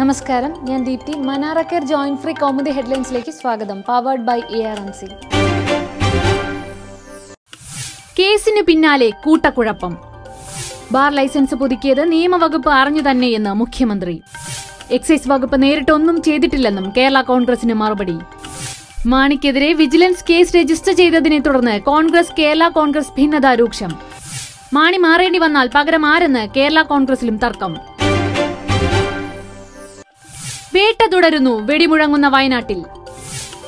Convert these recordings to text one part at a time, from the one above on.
നമസ്കാരം, ഞാൻ ദീപ്തി. മനാറ കെയർ ജോയിന്റ് ഫ്രീ കൗമുദി ഹെഡ്ലൈൻസിലേക്ക് സ്വാഗതം. Powered by ARMC. കേസിന് പിന്നാലെ കൂട്ടക്കുഴപ്പം. ബാർ ലൈസൻസ് പുതുക്കിയത് നിയമവകുപ്പ് അറിഞ്ഞു തന്നെയെന്ന് മുഖ്യമന്ത്രി. എക്സൈസ് വകുപ്പ് നേരിട്ടൊന്നും ചെയ്തിട്ടില്ലെന്നും കേരള കോൺഗ്രസിന് മറുപടി. മാണിക്കെതിരെ വിജിലൻസ് കേസ് രജിസ്റ്റർ ചെയ്തതിനെ തുടർന്ന് കേരള കോൺഗ്രസ് ഭിന്നത രൂക്ഷം. മാണി മാറേണ്ടി വന്നാൽ പകരം ആരെന്ന് കേരള കോൺഗ്രസിലും തർക്കം. വേട്ട തുടരുന്നു, വെടിമുഴങ്ങുന്ന വയനാട്ടിൽ.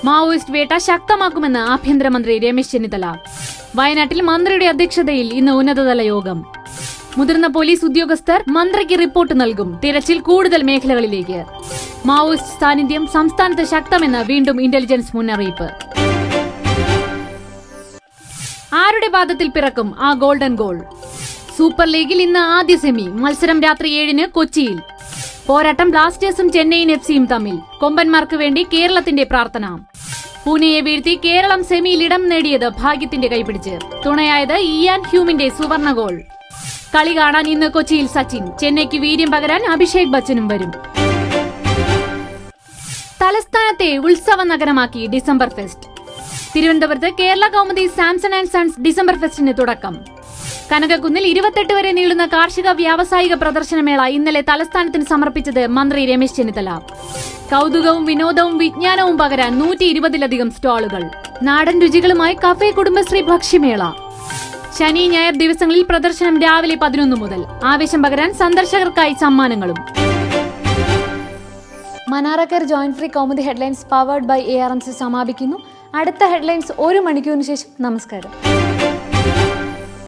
മാവോയിസ്റ്റ് വേട്ട ശക്തമാക്കുമെന്ന് ആഭ്യന്തരമന്ത്രി രമേശ് ചെന്നിത്തല. വയനാട്ടിൽ മന്ത്രിയുടെ അധ്യക്ഷതയിൽ ഇന്ന് ഉന്നതതല യോഗം. മുതിർന്ന പോലീസ് ഉദ്യോഗസ്ഥർ മന്ത്രിക്ക് റിപ്പോർട്ട് നൽകും. തിരച്ചിൽ കൂടുതൽ മേഖലകളിലേക്ക്. മാവോയിസ്റ്റ് സാന്നിധ്യം സംസ്ഥാനത്ത് ശക്തമെന്ന് വീണ്ടും ഇന്റലിജൻസ് മുന്നറിയിപ്പ്. ആരുടെ പാദത്തിൽ പിറക്കും ആ ഗോൾഡൻ ഗോൾ? സൂപ്പർ ലീഗിൽ ഇന്ന് ആദ്യ സെമി. മത്സരം രാത്രി 7-ന് കൊച്ചിയിൽ. പോരാട്ടം ബ്ലാസ്റ്റേഴ്സും ചെന്നൈയിൻ FC-യും തമ്മിൽ. കൊമ്പന്മാർക്ക് വേണ്ടി കേരളത്തിന്റെ പ്രാർത്ഥന. പൂനെയെ വീഴ്ത്തി കേരളം സെമിയിൽ ഇടം നേടിയത് ഭാഗ്യത്തിന്റെ കൈപിടിച്ച്. തുണയായത് ഇയാൻ ഹ്യൂമിന്റെ സുവർണ ഗോൾ. കളി കാണാൻ ഇന്ന് കൊച്ചിയിൽ സച്ചിൻ. ചെന്നൈക്ക് വീര്യം പകരാൻ അഭിഷേക് ബച്ചനും വരും. തലസ്ഥാനത്തെ ഉത്സവ നഗരമാക്കി ഡിസംബർ ഫെസ്റ്റ്. തിരുവനന്തപുരത്ത് Kerala Kaumudi Samson and sons December ഫെസ്റ്റിന് തുടക്കം. കനകക്കുന്നിൽ 28 വരെ നീളുന്ന കാർഷിക വ്യാവസായിക പ്രദർശനമേള ഇന്നലെ തലസ്ഥാനത്തിന് സമർപ്പിച്ചത് മന്ത്രി രമേശ് ചെന്നിത്തല. കൗതുകവും വിനോദവും വിജ്ഞാനവും പകരാൻ 120-ലധികം സ്റ്റാളുകൾ. നാടൻ രുചികളുമായി കഫേ കുടുംബശ്രീ ഭക്ഷ്യമേള. ശനി ഞായർ ദിവസങ്ങളിൽ പ്രദർശനം രാവിലെ 11 മുതൽ. ആവേശം പകരാൻ സന്ദർശകർക്കായി സമ്മാനങ്ങളും. Manara care joint free Kaumudi headlines powered by ARMC സമാപിക്കുന്നു. അടുത്ത ഹെഡ്ലൈൻസ് 1 മണിക്കൂറിന് ശേഷം. നമസ്കാരം.